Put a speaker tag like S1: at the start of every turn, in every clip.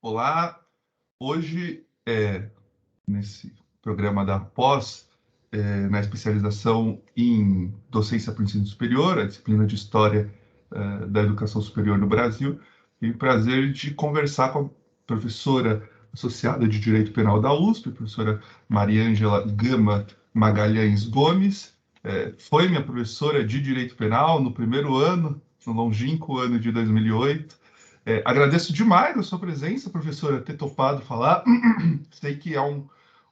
S1: Olá, hoje, nesse programa da pós, na especialização em docência para o ensino superior, a disciplina de História da Educação Superior no Brasil, tenho o prazer de conversar com a professora associada de Direito Penal da USP, a professora Mariângela Gama Magalhães Gomes. Foi minha professora de Direito Penal no primeiro ano, no longínquo ano de 2008. Agradeço demais a sua presença, professora, ter topado falar. Sei que é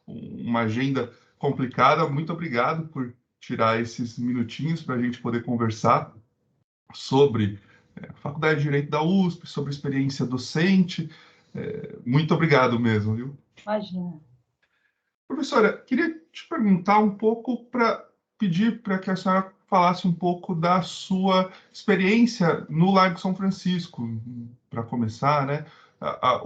S1: uma agenda complicada. Muito obrigado por tirar esses minutinhos para a gente poder conversar sobre a Faculdade de Direito da USP, sobre experiência docente. Muito obrigado mesmo, viu?
S2: Imagina.
S1: Professora, queria te perguntar um pouco para pedir para que a senhora falasse um pouco da sua experiência no Largo São Francisco, para começar, né? A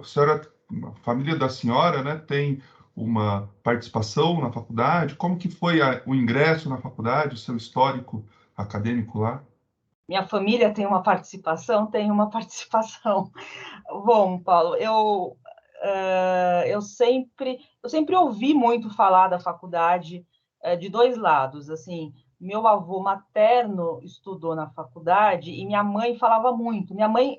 S1: senhora, a família da senhora, né, tem uma participação na faculdade. Como que foi o ingresso na faculdade, o seu histórico acadêmico lá?
S2: Minha família tem uma participação? Tem uma participação. Bom, Paulo, eu sempre ouvi muito falar da faculdade de dois lados. Assim, meu avô materno estudou na faculdade e minha mãe falava muito. Minha mãe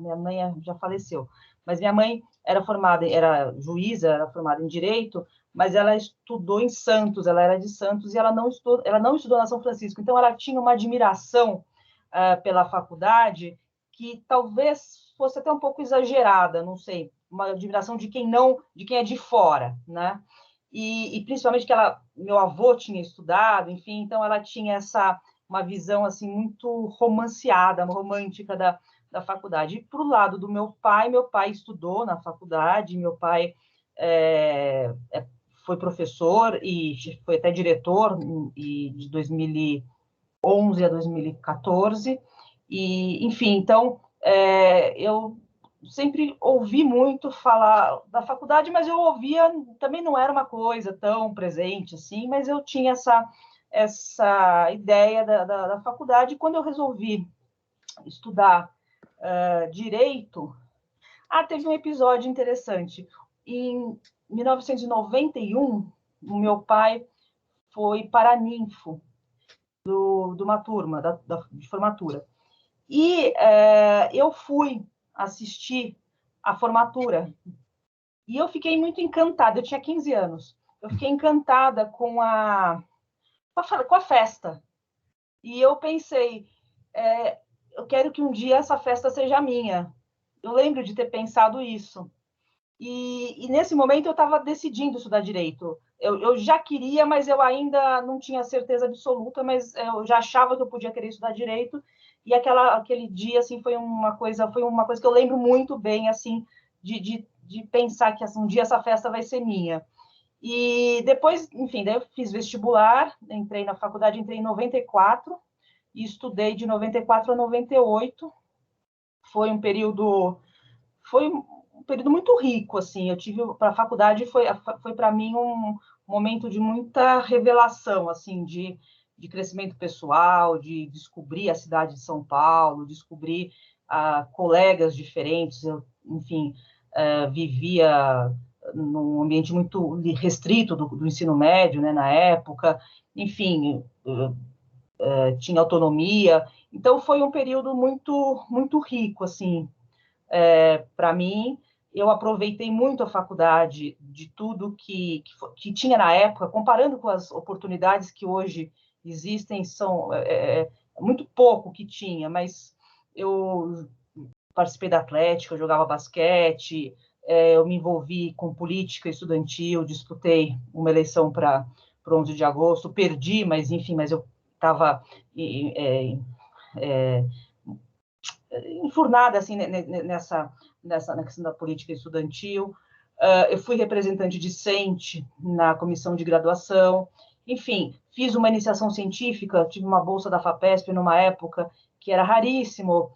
S2: minha mãe já faleceu, mas minha mãe era juíza, era formada em direito, mas ela estudou em Santos, ela era de Santos e ela não estudou na São Francisco. Então, ela tinha uma admiração pela faculdade que talvez fosse até um pouco exagerada, não sei, uma admiração de quem é de fora, né? E principalmente que meu avô tinha estudado, enfim, então ela tinha uma visão assim muito romanceada, romântica da faculdade. E para o lado do meu pai estudou na faculdade, meu pai foi professor e foi até diretor de 2011 a 2014, e, enfim, então, eu sempre ouvi muito falar da faculdade, mas eu ouvia, também não era uma coisa tão presente assim, mas eu tinha essa ideia da faculdade. Quando eu resolvi estudar Direito, teve um episódio interessante. Em 1991, o meu pai foi paraninfo de uma turma de formatura. E eu fui assistir a formatura e eu fiquei muito encantada. Eu tinha 15 anos. Eu fiquei encantada com a festa. E eu pensei, eu quero que um dia essa festa seja minha. Eu lembro de ter pensado isso. E nesse momento eu estava decidindo estudar direito. Eu já queria, mas eu ainda não tinha certeza absoluta, mas eu já achava que eu podia querer estudar direito. E aquele dia assim foi uma coisa que eu lembro muito bem, assim, de pensar que assim, um dia essa festa vai ser minha. E depois, enfim, daí eu fiz vestibular, entrei na faculdade, entrei em 94 e estudei de 94 a 98. Foi um período muito rico, assim. Eu tive para a faculdade, foi para mim um momento de muita revelação, assim, de crescimento pessoal, de descobrir a cidade de São Paulo, descobrir colegas diferentes. Eu, enfim, vivia num ambiente muito restrito do ensino médio, né, na época. Enfim, tinha autonomia. Então foi um período muito rico, assim, para mim. Eu aproveitei muito a faculdade de tudo que tinha na época, comparando com as oportunidades que hoje existem, são muito pouco que tinha, mas eu participei da Atlética, eu jogava basquete, eu me envolvi com política estudantil, disputei uma eleição para 11 de agosto, perdi, mas enfim, mas eu estava enfurnada assim, na questão da política estudantil. Eu fui representante discente na comissão de graduação. Enfim, fiz uma iniciação científica, tive uma bolsa da FAPESP numa época que era raríssimo,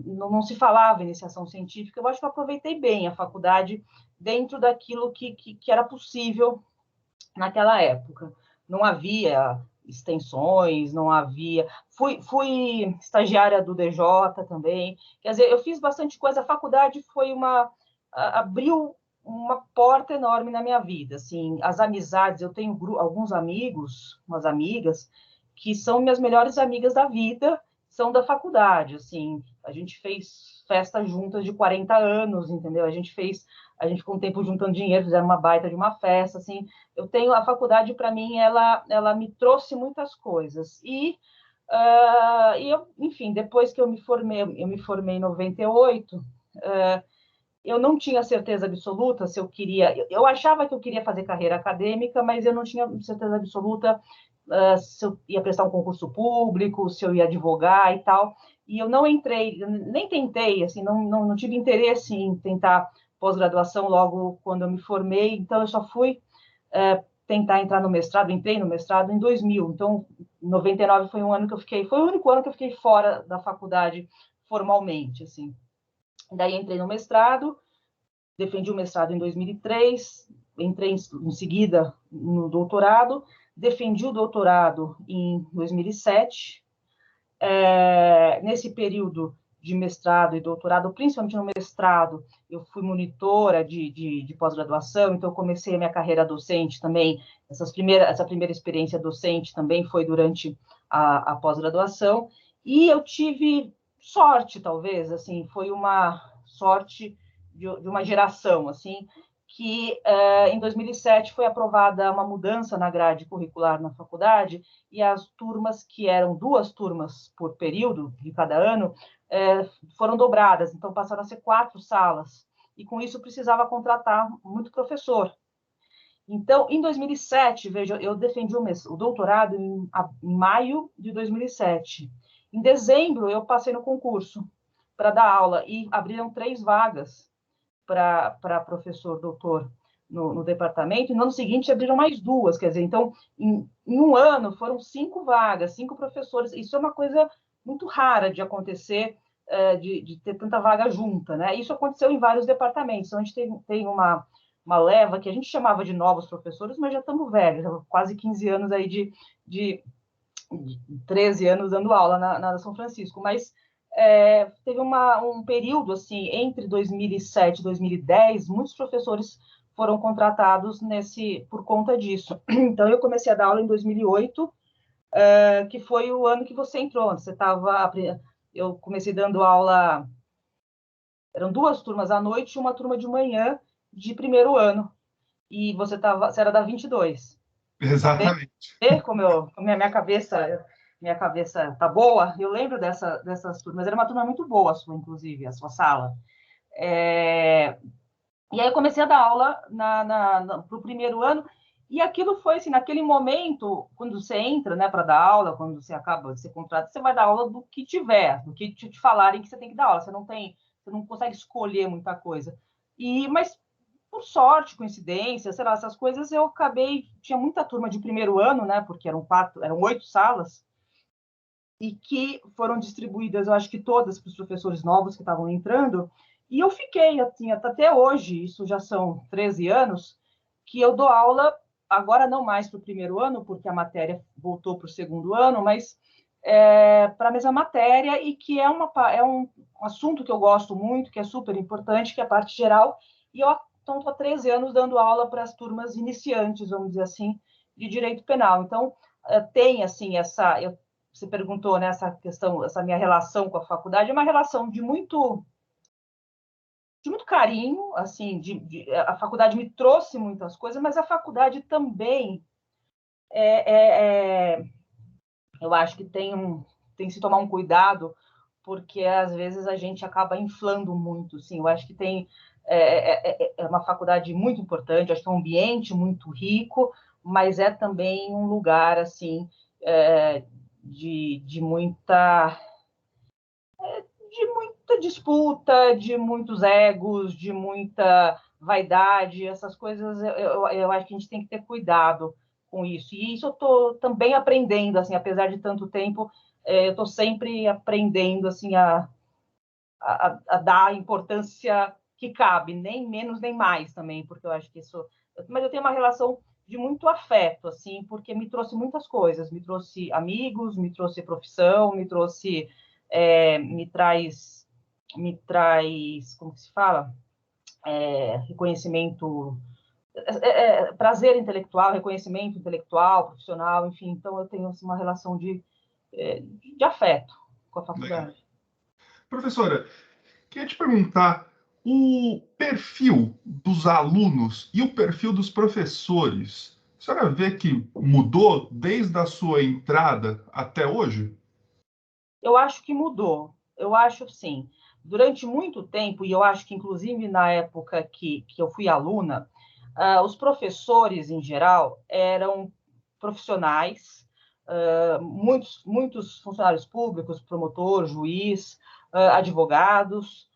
S2: não se falava iniciação científica. Eu acho que eu aproveitei bem a faculdade dentro daquilo que era possível naquela época. Não havia extensões, não havia... Fui estagiária do DJ também, quer dizer, eu fiz bastante coisa, a faculdade abriu uma porta enorme na minha vida, assim, as amizades, eu tenho alguns amigos, umas amigas, que são minhas melhores amigas da vida, são da faculdade, assim, a gente fez festa juntas de 40 anos, entendeu? A gente ficou um tempo juntando dinheiro, fizeram uma baita de uma festa, assim, a faculdade, para mim, ela me trouxe muitas coisas, enfim, depois que eu me formei em 98, eu não tinha certeza absoluta se eu queria... Eu achava que eu queria fazer carreira acadêmica, mas eu não tinha certeza absoluta se eu ia prestar um concurso público, se eu ia advogar e tal. E eu não entrei, nem tentei, assim, não tive interesse em tentar pós-graduação logo quando eu me formei. Então, eu só fui tentar entrar no mestrado, entrei no mestrado em 2000. Então, 99 foi um ano que eu fiquei... Foi o único ano que eu fiquei fora da faculdade formalmente, assim. Daí entrei no mestrado, defendi o mestrado em 2003, entrei em seguida no doutorado, defendi o doutorado em 2007. Nesse período de mestrado e doutorado, principalmente no mestrado, eu fui monitora de pós-graduação, então eu comecei a minha carreira docente também. Essa primeira experiência docente também foi durante a pós-graduação, e eu tive sorte, talvez, assim, foi uma sorte de uma geração, assim, que em 2007 foi aprovada uma mudança na grade curricular na faculdade, e as turmas, que eram 2 turmas por período de cada ano, foram dobradas, então passaram a ser 4 salas, e com isso precisava contratar muito professor. Então, em 2007, veja, eu defendi o doutorado em maio de 2007. Em dezembro, eu passei no concurso para dar aula, e abriram 3 vagas para professor doutor no departamento, e no ano seguinte abriram mais 2, quer dizer, então, em um ano foram 5 vagas, 5 professores. Isso é uma coisa muito rara de acontecer, de ter tanta vaga junta, né? Isso aconteceu em vários departamentos. Então, a gente tem uma leva que a gente chamava de novos professores, mas já estamos velhos, quase 15 anos aí de 13 anos dando aula na São Francisco, mas teve um período, assim, entre 2007 e 2010, muitos professores foram contratados por conta disso. Então, eu comecei a dar aula em 2008, que foi o ano que você entrou. Eu comecei dando aula, eram 2 turmas à noite e uma turma de manhã de primeiro ano, e você era da 22.
S1: Exatamente.
S2: Como minha cabeça tá boa, eu lembro dessas turmas. Era uma turma muito boa, inclusive, a sua sala. E aí eu comecei a dar aula para o primeiro ano, e aquilo foi assim, naquele momento, quando você entra, né, para dar aula, quando você acaba de ser contratado, você vai dar aula do que tiver, do que te falarem que você tem que dar aula. Você não consegue escolher muita coisa. Mas por sorte, coincidência, sei lá, essas coisas, eu acabei... Tinha muita turma de primeiro ano, né, porque eram 8 salas, e que foram distribuídas, eu acho que todas, para os professores novos que estavam entrando, e eu fiquei, assim, até hoje, isso já são 13 anos, que eu dou aula, agora não mais para o primeiro ano, porque a matéria voltou para o segundo ano, mas para a mesma matéria, e que é um assunto que eu gosto muito, que é super importante, que é a parte geral, e eu estou há 13 anos dando aula para as turmas iniciantes, vamos dizer assim, de direito penal. Então, tem, assim, você perguntou, né, essa questão, essa minha relação com a faculdade, é uma relação de muito carinho, assim, a faculdade me trouxe muitas coisas, mas a faculdade também, eu acho que tem que se tomar um cuidado, porque às vezes a gente acaba inflando muito, sim. Eu acho que é uma faculdade muito importante, acho que é um ambiente muito rico, mas é também um lugar, assim, de muita disputa, de muitos egos, de muita vaidade, essas coisas. Eu acho que a gente tem que ter cuidado com isso. E isso eu estou também aprendendo, assim, apesar de tanto tempo, eu estou sempre aprendendo, assim, a dar a importância que cabe, nem menos nem mais também, porque eu acho que isso... Mas eu tenho uma relação de muito afeto, assim, porque me trouxe muitas coisas, me trouxe amigos, me trouxe profissão, me trouxe, me traz, como que se fala? Reconhecimento, prazer intelectual, reconhecimento intelectual, profissional, enfim, então eu tenho assim, uma relação de afeto com a
S1: Legal.
S2: faculdade.
S1: Professora, queria te perguntar o perfil dos alunos e o perfil dos professores. A senhora vê que mudou desde a sua entrada até hoje?
S2: Eu acho que mudou, eu acho sim. Durante muito tempo, e eu acho que inclusive na época que eu fui aluna, os professores, em geral, eram profissionais, muitos funcionários públicos, promotor, juiz, advogados,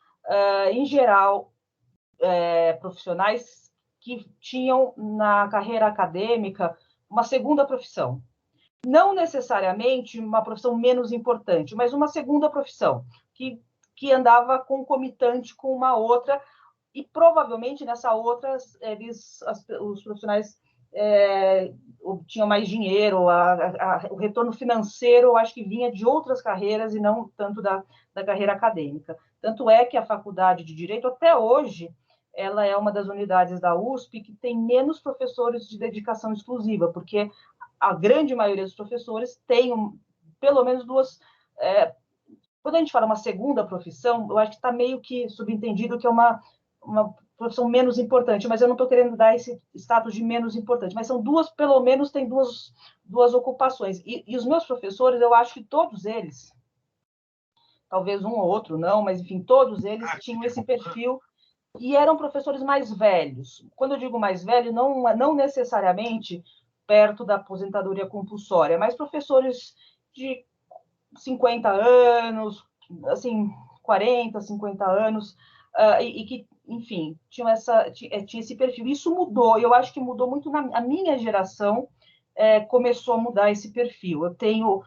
S2: em geral, profissionais que tinham na carreira acadêmica uma segunda profissão. Não necessariamente uma profissão menos importante, mas uma segunda profissão, que andava concomitante com uma outra, e provavelmente nessa outra os profissionais tinham mais dinheiro, o retorno financeiro eu acho que vinha de outras carreiras e não tanto da carreira acadêmica. Tanto é que a Faculdade de Direito, até hoje, ela é uma das unidades da USP que tem menos professores de dedicação exclusiva, porque a grande maioria dos professores tem pelo menos duas. Quando a gente fala uma segunda profissão, eu acho que está meio que subentendido que é uma profissão menos importante, mas eu não estou querendo dar esse status de menos importante, mas são duas, pelo menos tem duas ocupações. E os meus professores, eu acho que todos eles, talvez um ou outro não, mas enfim, todos eles tinham esse perfil e eram professores mais velhos. Quando eu digo mais velho, não necessariamente perto da aposentadoria compulsória, mas professores de 50 anos, assim, 40, 50 anos, e que, enfim, tinha esse perfil. Isso mudou, e eu acho que mudou muito a minha geração, começou a mudar esse perfil. Eu tenho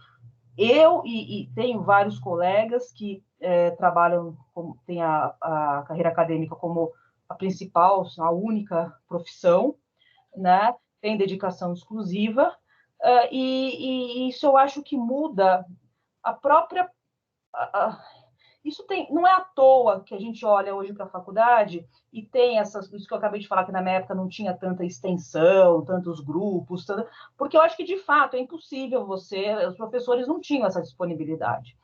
S2: vários colegas que trabalham, têm a carreira acadêmica como a principal, a única profissão, né? Tem dedicação exclusiva, e isso eu acho que muda a própria. Isso não é à toa que a gente olha hoje para a faculdade e tem isso que eu acabei de falar, que na minha época não tinha tanta extensão, tantos grupos, porque eu acho que de fato é impossível os professores não tinham essa disponibilidade.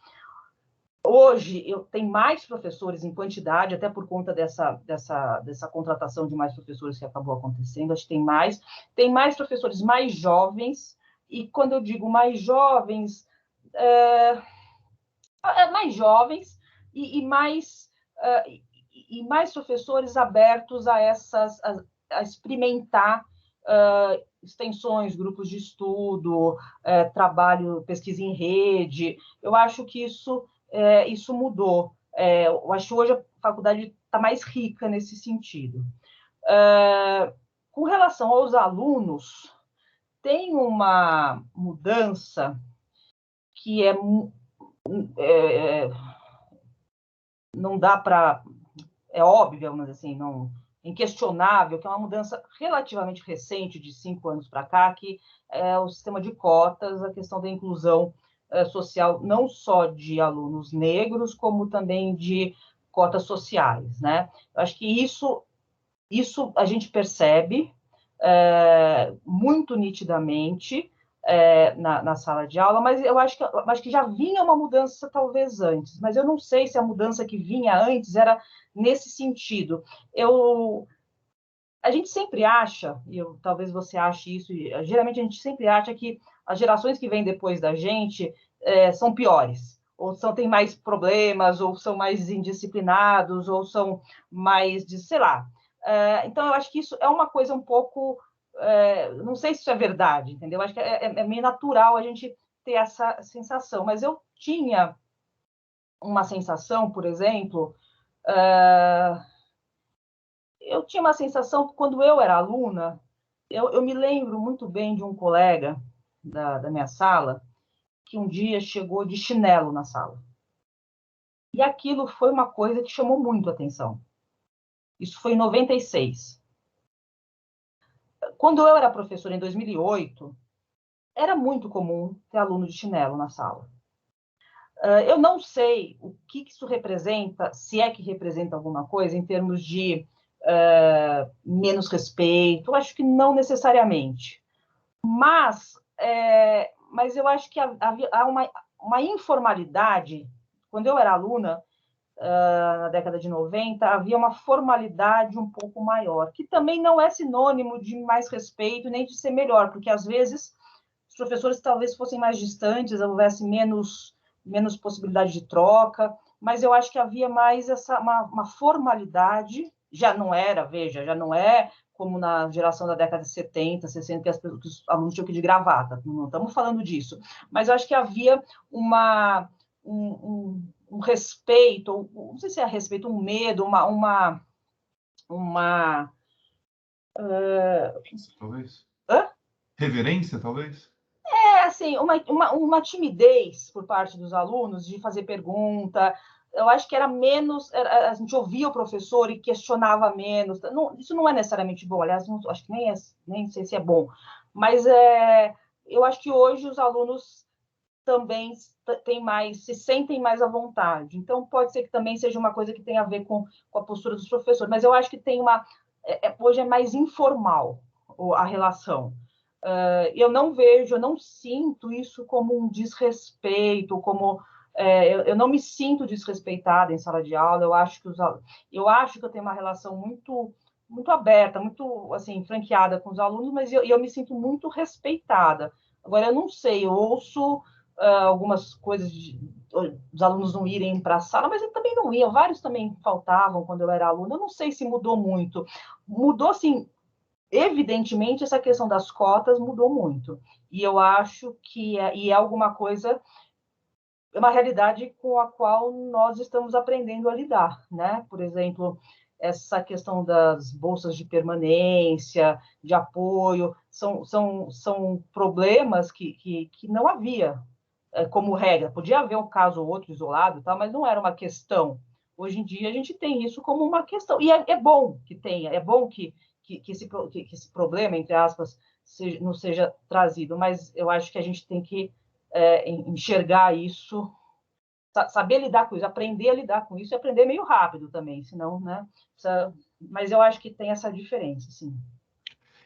S2: Hoje eu tenho mais professores em quantidade, até por conta dessa contratação de mais professores que acabou acontecendo, acho que tem mais professores mais jovens, e quando eu digo mais jovens, mais jovens e mais professores abertos a experimentar extensões, grupos de estudo, trabalho, pesquisa em rede. Eu acho que isso mudou. Eu acho que hoje a faculdade está mais rica nesse sentido. Com relação aos alunos, tem uma mudança que não dá para. É óbvio, vamos dizer assim, não, inquestionável, que é uma mudança relativamente recente, de 5 anos para cá, que é o sistema de cotas, a questão da inclusão social, não só de alunos negros, como também de cotas sociais, né? Eu acho que isso a gente percebe muito nitidamente na sala de aula, mas eu acho que já vinha uma mudança talvez antes, mas eu não sei se a mudança que vinha antes era nesse sentido. A gente sempre acha, e talvez você ache isso, geralmente a gente sempre acha que as gerações que vêm depois da gente são piores, ou têm mais problemas, ou são mais indisciplinados, ou são mais sei lá. Então, eu acho que isso é uma coisa um pouco. Não sei se isso é verdade, entendeu? Acho que é meio natural a gente ter essa sensação, mas eu tinha uma sensação, por exemplo, eu tinha uma sensação que quando eu era aluna, eu me lembro muito bem de um colega da minha sala que um dia chegou de chinelo na sala. E aquilo foi uma coisa que chamou muito a atenção. Isso foi em 96. Quando eu era professora em 2008, era muito comum ter aluno de chinelo na sala. Eu não sei o que isso representa, se é que representa alguma coisa, em termos de menos respeito. Eu acho que não necessariamente. Mas eu acho que há uma informalidade. Quando eu era aluna, na década de 90, havia uma formalidade um pouco maior, que também não é sinônimo de mais respeito, nem de ser melhor, porque às vezes os professores talvez fossem mais distantes, houvesse menos possibilidade de troca, mas eu acho que havia mais uma formalidade, já não é como na geração da década de 70, 60, que os alunos tinham que ir de gravata, não estamos falando disso, mas eu acho que havia um respeito, não sei se é respeito, um medo,
S1: talvez?
S2: Hã?
S1: Reverência, talvez?
S2: Assim, uma timidez por parte dos alunos de fazer pergunta. Eu acho que era menos, a gente ouvia o professor e questionava menos. Isso não é necessariamente bom, aliás, não, acho que nem sei se é bom, mas eu acho que hoje os alunos também se sentem mais à vontade. Então, pode ser que também seja uma coisa que tenha a ver com a postura dos professores, mas eu acho que hoje é mais informal a relação. Eu não sinto isso como um desrespeito, eu não me sinto desrespeitada em sala de aula. Eu acho que eu tenho uma relação muito aberta, muito assim franqueada com os alunos, mas eu me sinto muito respeitada. Agora eu não sei, eu ouço algumas coisas dos alunos não irem para a sala, mas eu também não ia. Vários também faltavam quando eu era aluna. Eu não sei se mudou muito. Mudou assim. Evidentemente, essa questão das cotas mudou muito. E eu acho que é alguma coisa, é uma realidade com a qual nós estamos aprendendo a lidar, né? Por exemplo, essa questão das bolsas de permanência, de apoio, são problemas que não havia como regra. Podia haver um caso ou outro isolado, tá? Mas não era uma questão. Hoje em dia, a gente tem isso como uma questão. E é bom que tenha, é bom que esse problema, entre aspas, não seja trazido, mas eu acho que a gente tem que enxergar isso, saber lidar com isso, aprender a lidar com isso e aprender meio rápido também, senão, né? Mas eu acho que tem essa diferença, sim.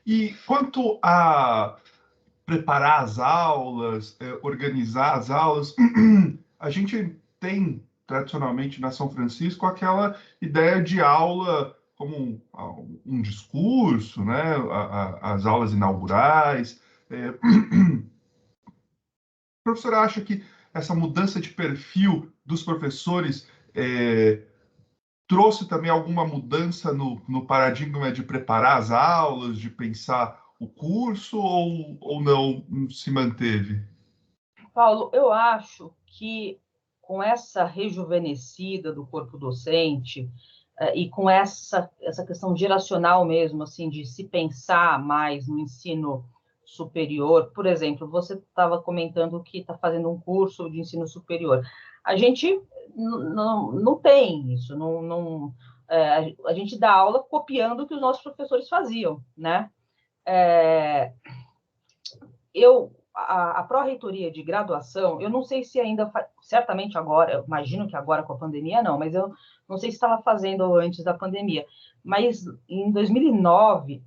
S1: E quanto a preparar as aulas, organizar as aulas, a gente tem tradicionalmente na São Francisco aquela ideia de aula como um discurso, né? As aulas inaugurais. O professor acha que essa mudança de perfil dos professores trouxe também alguma mudança no paradigma de preparar as aulas, de pensar o curso, ou não se manteve?
S2: Paulo, eu acho que com essa rejuvenescida do corpo docente e com essa questão geracional mesmo, assim, de se pensar mais no ensino superior, por exemplo, você estava comentando que está fazendo um curso de ensino superior. A gente não tem isso, a gente dá aula copiando o que os nossos professores faziam, né? A pró-reitoria de graduação, eu não sei se ainda, certamente agora, eu imagino que agora com a pandemia não, mas eu não sei se estava fazendo antes da pandemia, mas em 2009,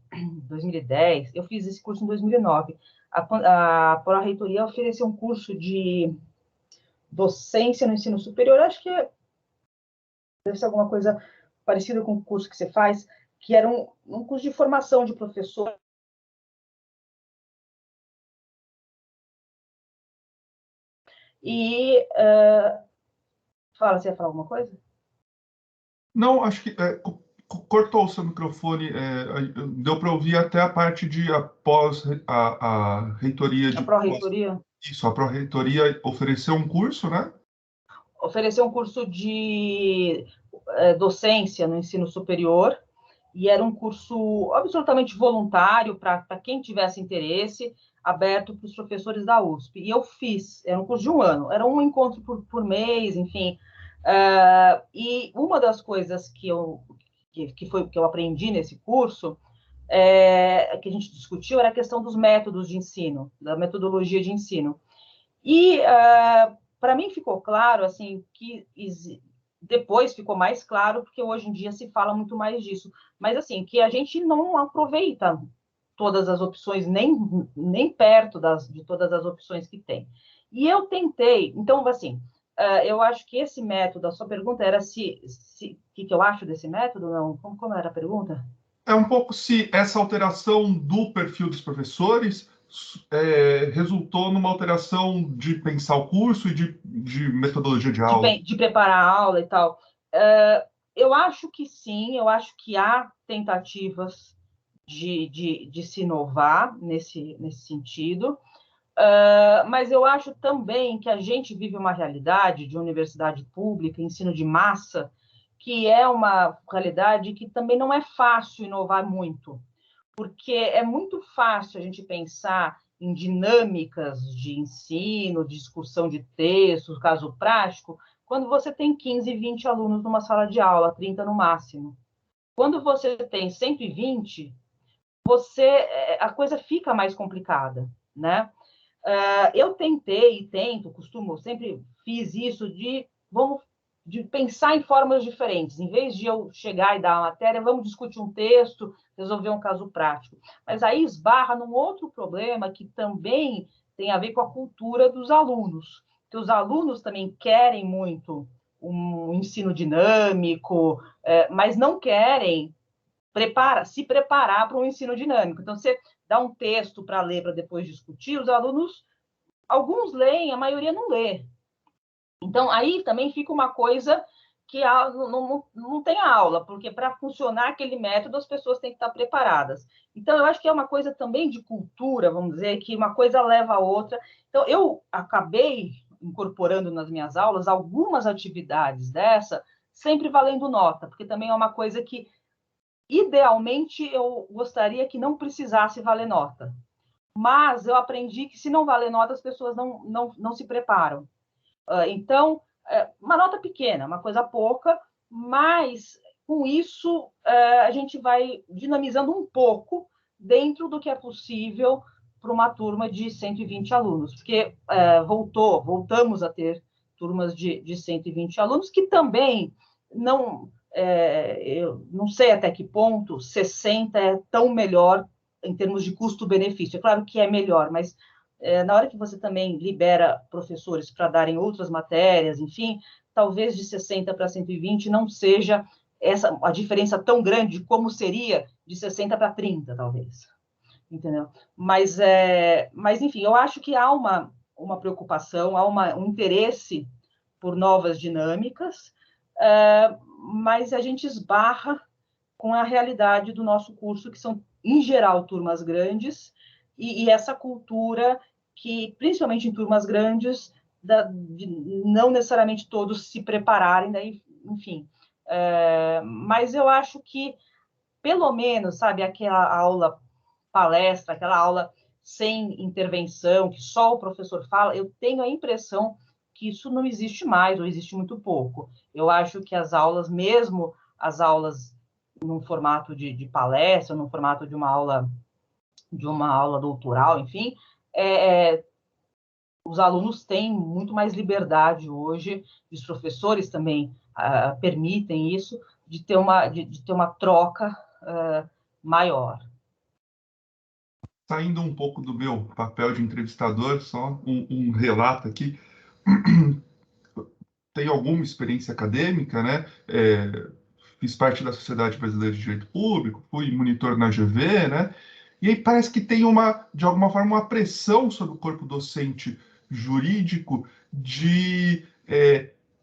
S2: 2010, eu fiz esse curso em 2009, a pró-reitoria ofereceu um curso de docência no ensino superior, acho que deve ser alguma coisa parecida com o curso que você faz, que era um curso de formação de professor. E você ia falar alguma coisa?
S1: Não, acho que cortou o seu microfone. Deu para ouvir até a parte de após a reitoria
S2: A
S1: de
S2: pró-reitoria
S1: isso, a pró-reitoria ofereceu um curso, né?
S2: ofereceu um curso de docência no ensino superior, e era um curso absolutamente voluntário para quem tivesse interesse, aberto para os professores da USP. E eu fiz, era um curso de um ano, era um encontro por mês, enfim. E uma das coisas que eu aprendi nesse curso que a gente discutiu era a questão dos métodos de ensino, da metodologia de ensino. E para mim ficou claro, assim, que depois ficou mais claro, porque hoje em dia se fala muito mais disso, mas assim, que a gente não aproveita todas as opções, nem perto de todas as opções que tem. E eu tentei, então, assim, eu acho que esse método, a sua pergunta era o que eu acho desse método, não? Como era a pergunta?
S1: É um pouco se essa alteração do perfil dos professores resultou numa alteração de pensar o curso e de metodologia de aula.
S2: De preparar a aula e tal. Eu acho que sim, eu acho que há tentativas de se inovar nesse sentido, mas eu acho também que a gente vive uma realidade de universidade pública, ensino de massa, que é uma realidade que também não é fácil inovar muito, porque é muito fácil a gente pensar em dinâmicas de ensino, de discussão de textos, caso prático, quando você tem 15, 20 alunos numa sala de aula, 30 no máximo. Quando você tem 120, a coisa fica mais complicada, né? Eu tentei e tento, sempre fiz isso de pensar em formas diferentes. Em vez de eu chegar e dar uma matéria, vamos discutir um texto, resolver um caso prático. Mas aí esbarra num outro problema que também tem a ver com a cultura dos alunos. Que os alunos também querem muito um ensino dinâmico, mas não querem se preparar para um ensino dinâmico. Então, você dá um texto para ler, para depois discutir, os alunos, alguns leem, a maioria não lê. Então, aí também fica uma coisa que não tem aula, porque para funcionar aquele método, as pessoas têm que estar preparadas. Então, eu acho que é uma coisa também de cultura, vamos dizer, que uma coisa leva a outra. Então, eu acabei incorporando nas minhas aulas algumas atividades dessa, sempre valendo nota, porque também é uma coisa que idealmente, eu gostaria que não precisasse valer nota. Mas eu aprendi que, se não valer nota, as pessoas não se preparam. Então, uma nota pequena, uma coisa pouca, mas com isso a gente vai dinamizando um pouco dentro do que é possível para uma turma de 120 alunos, porque voltamos a ter turmas de 120 alunos, que também não, eu não sei até que ponto 60 é tão melhor em termos de custo-benefício. É claro que é melhor, mas na hora que você também libera professores para darem outras matérias, enfim, talvez de 60 para 120 não seja a diferença tão grande como seria de 60 para 30, talvez. Entendeu? Mas, enfim, eu acho que há uma preocupação, há um interesse por novas dinâmicas, mas a gente esbarra com a realidade do nosso curso, que são, em geral, turmas grandes, e essa cultura que, principalmente em turmas grandes, de não necessariamente todos se prepararem, daí, enfim. Mas eu acho que, pelo menos, sabe, aquela aula palestra, aquela aula sem intervenção, que só o professor fala, eu tenho a impressão que isso não existe mais, ou existe muito pouco. Eu acho que as aulas, mesmo as aulas num formato de palestra, num formato de uma aula doutoral, enfim, os alunos têm muito mais liberdade hoje, e os professores também permitem isso, de ter uma troca maior.
S1: Saindo um pouco do meu papel de entrevistador, só um relato aqui. Tenho alguma experiência acadêmica, né? Fiz parte da Sociedade Brasileira de Direito Público, fui monitor na GV, né? E aí parece que tem de alguma forma, uma pressão sobre o corpo docente jurídico de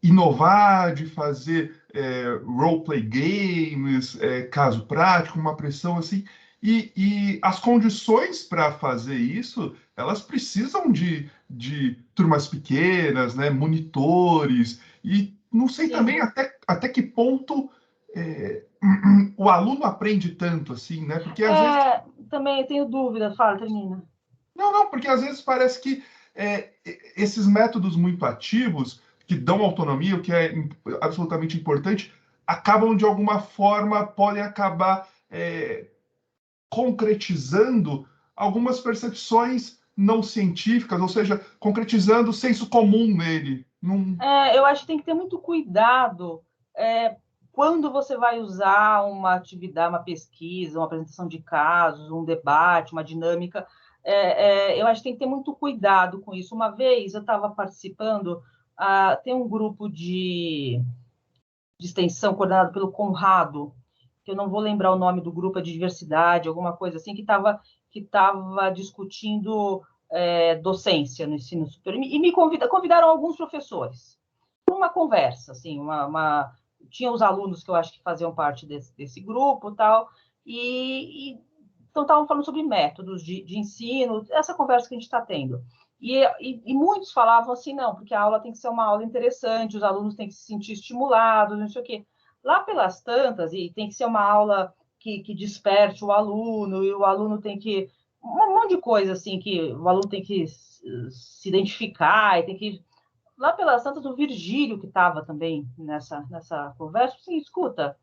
S1: inovar, de fazer role-play games, caso prático, uma pressão assim. E as condições para fazer isso, elas precisam de turmas pequenas, né, monitores, e não sei
S2: Sim.
S1: também até que ponto o aluno aprende tanto assim, né? Porque às vezes.
S2: Também tenho dúvida, fala, termina.
S1: Não, porque às vezes parece que esses métodos muito ativos, que dão autonomia, o que é absolutamente importante, acabam de alguma forma, podem acabar concretizando algumas percepções não científicas, ou seja, concretizando o senso comum nele.
S2: Eu acho que tem que ter muito cuidado quando você vai usar uma atividade, uma pesquisa, uma apresentação de casos, um debate, uma dinâmica. Eu acho que tem que ter muito cuidado com isso. Uma vez eu estava participando, tem um grupo de extensão coordenado pelo Conrado, que eu não vou lembrar o nome do grupo, é de diversidade, alguma coisa assim, que estava discutindo docência no ensino superior, e me convidaram alguns professores para uma conversa, assim, tinha os alunos que eu acho que faziam parte desse grupo, tal, então estavam falando sobre métodos de ensino, essa conversa que a gente está tendo. E muitos falavam assim, não, porque a aula tem que ser uma aula interessante, os alunos têm que se sentir estimulados, não sei o quê. Lá pelas tantas, e tem que ser uma aula que desperte o aluno, e o aluno tem que... Um monte de coisa, assim, que o aluno tem que se identificar, e tem que... Lá pelas tantas, o Virgílio, que estava também nessa conversa, assim, escuta,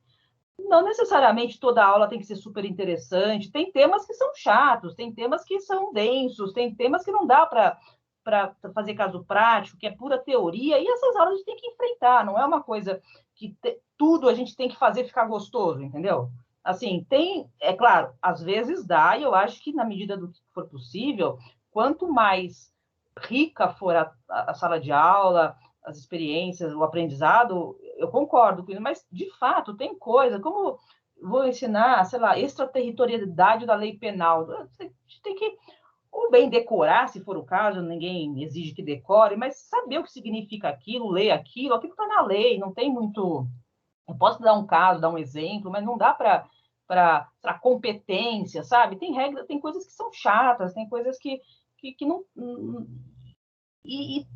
S2: não necessariamente toda aula tem que ser super interessante, tem temas que são chatos, tem temas que são densos, tem temas que não dá para fazer caso prático, que é pura teoria, e essas aulas a gente tem que enfrentar, não é uma coisa que tudo a gente tem que fazer ficar gostoso, entendeu? Assim, é claro, às vezes dá, e eu acho que na medida do que for possível, quanto mais rica for a sala de aula, as experiências, o aprendizado, eu concordo com isso, mas, de fato, tem coisa, como vou ensinar, sei lá, extraterritorialidade da lei penal, você tem que, ou bem decorar, se for o caso, ninguém exige que decore, mas saber o que significa aquilo, ler aquilo está na lei, não tem muito... Eu posso dar um caso, dar um exemplo, mas não dá para competência, sabe? Tem regras, tem coisas que são chatas, tem coisas que não, e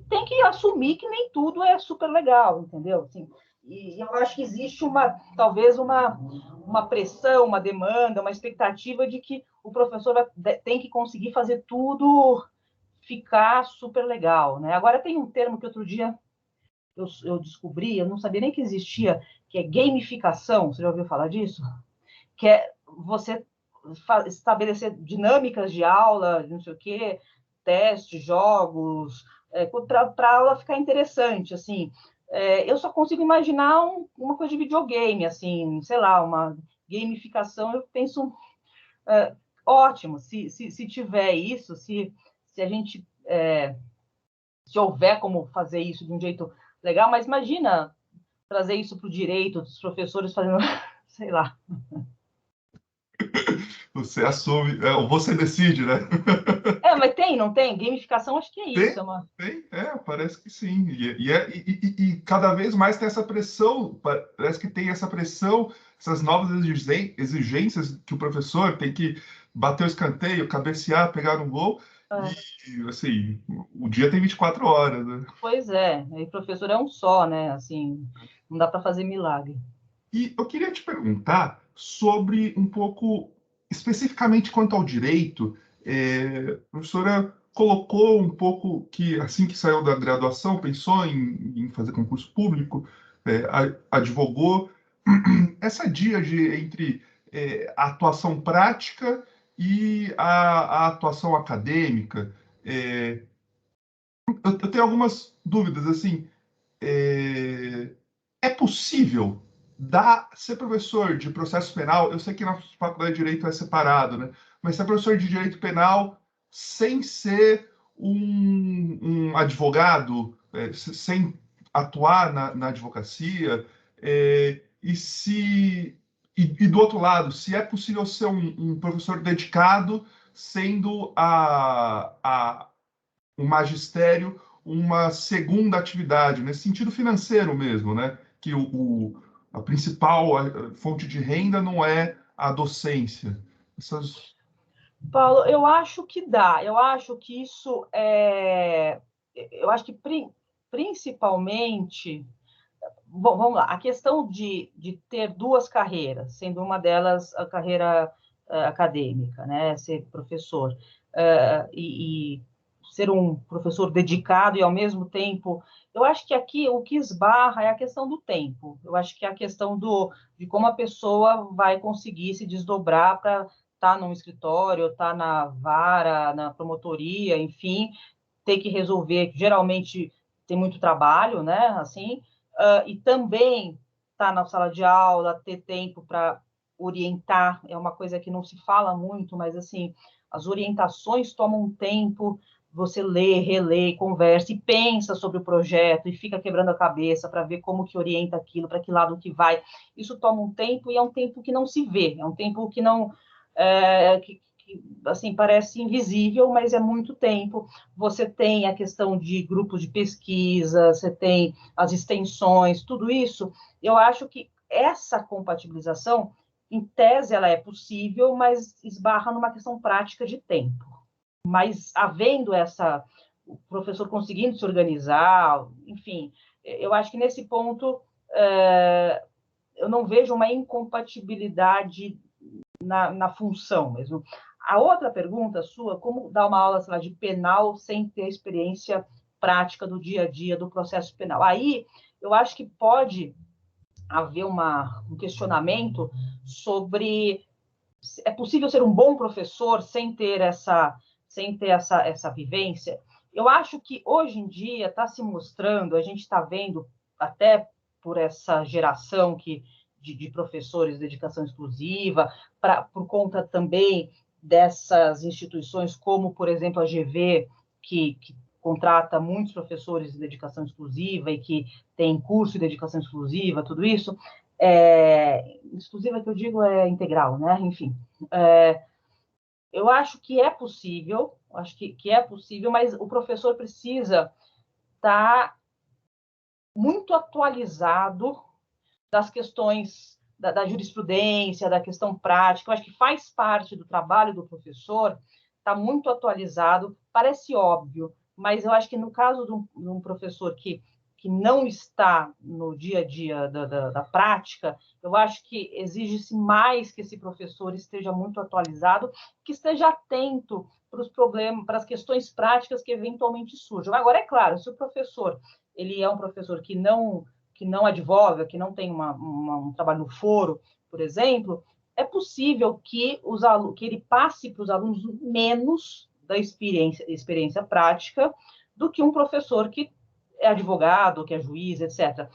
S2: tem que assumir que nem tudo é super legal, entendeu? Assim, e eu acho que existe talvez uma pressão, uma demanda, uma expectativa de que o professor tem que conseguir fazer tudo ficar super legal, né? Agora tem um termo que outro dia eu descobri, eu não sabia nem que existia, que é gamificação. Você já ouviu falar disso? Que é você estabelecer dinâmicas de aula, não sei o quê, testes, jogos, para a aula ficar interessante, assim. Eu só consigo imaginar uma coisa de videogame, assim, sei lá, uma gamificação, eu penso, ótimo, se tiver isso, se a gente, se houver como fazer isso de um jeito legal, mas imagina trazer isso para o direito, dos professores fazendo, sei lá.
S1: Você assume, ou você decide, né?
S2: Mas não tem? Gamificação, acho que é isso.
S1: Parece que sim. E cada vez mais tem essa pressão, parece que tem essa pressão, essas novas exigências que o professor tem que bater o escanteio, cabecear, pegar no gol, e assim, o dia tem 24 horas, né?
S2: Pois é, e professor é um só, né? Assim, não dá para fazer milagre.
S1: E eu queria te perguntar sobre um pouco, especificamente quanto ao direito, a professora colocou um pouco que, assim que saiu da graduação, pensou em fazer concurso público, advogou. Essa díade entre a atuação prática e a atuação acadêmica, eu tenho algumas dúvidas, assim, é possível ser professor de processo penal? Eu sei que na faculdade de Direito é separado, né? Mas ser professor de Direito Penal sem ser um advogado, sem atuar na advocacia, e do outro lado, se é possível ser um professor dedicado, sendo o magistério uma segunda atividade, nesse sentido financeiro mesmo, né? Que a principal fonte de renda não é a docência. Essas...
S2: Paulo, eu acho que dá. Eu acho que isso é. Eu acho que principalmente. Bom, vamos lá. A questão de ter duas carreiras, sendo uma delas a carreira acadêmica, né? Ser professor. E ser um professor dedicado e, ao mesmo tempo... Eu acho que aqui o que esbarra é a questão do tempo. Eu acho que é a questão de como a pessoa vai conseguir se desdobrar para tá num escritório, tá na vara, na promotoria, enfim, ter que resolver, geralmente tem muito trabalho, né, assim, e também tá na sala de aula, ter tempo para orientar, é uma coisa que não se fala muito, mas, assim, as orientações tomam tempo, você lê, relê, conversa e pensa sobre o projeto e fica quebrando a cabeça para ver como que orienta aquilo, para que lado que vai. Isso toma um tempo e é um tempo que não se vê, é um tempo que não... que, assim, parece invisível, mas é muito tempo. Você tem a questão de grupos de pesquisa, você tem as extensões, tudo isso. Eu acho que essa compatibilização, em tese, ela é possível, mas esbarra numa questão prática de tempo. Mas havendo essa, o professor conseguindo se organizar, enfim, eu acho que nesse ponto eu não vejo uma incompatibilidade na função mesmo. A outra pergunta sua, como dar uma aula, sei lá, de penal sem ter experiência prática do dia a dia do processo penal? Aí eu acho que pode haver um questionamento sobre é possível ser um bom professor sem ter essa vivência. Eu acho que hoje em dia está se mostrando, a gente está vendo até por essa geração de professores de dedicação exclusiva, por conta também dessas instituições como, por exemplo, a GV, que contrata muitos professores de dedicação exclusiva e que tem curso de dedicação exclusiva, tudo isso, exclusiva que eu digo é integral, né? Enfim, eu acho que é possível, mas o professor precisa estar muito atualizado das questões da jurisprudência, da questão prática. Eu acho que faz parte do trabalho do professor estar muito atualizado. Parece óbvio, mas eu acho que no caso de um professor que não está no dia a dia da prática, eu acho que exige-se mais que esse professor esteja muito atualizado, que esteja atento para os problemas, para as questões práticas que eventualmente surjam. Agora, é claro, se o professor ele é um professor que não advoga, que não tem um trabalho no foro, por exemplo, é possível que ele passe para os alunos menos da experiência prática do que um professor que é advogado, que é juiz, etc.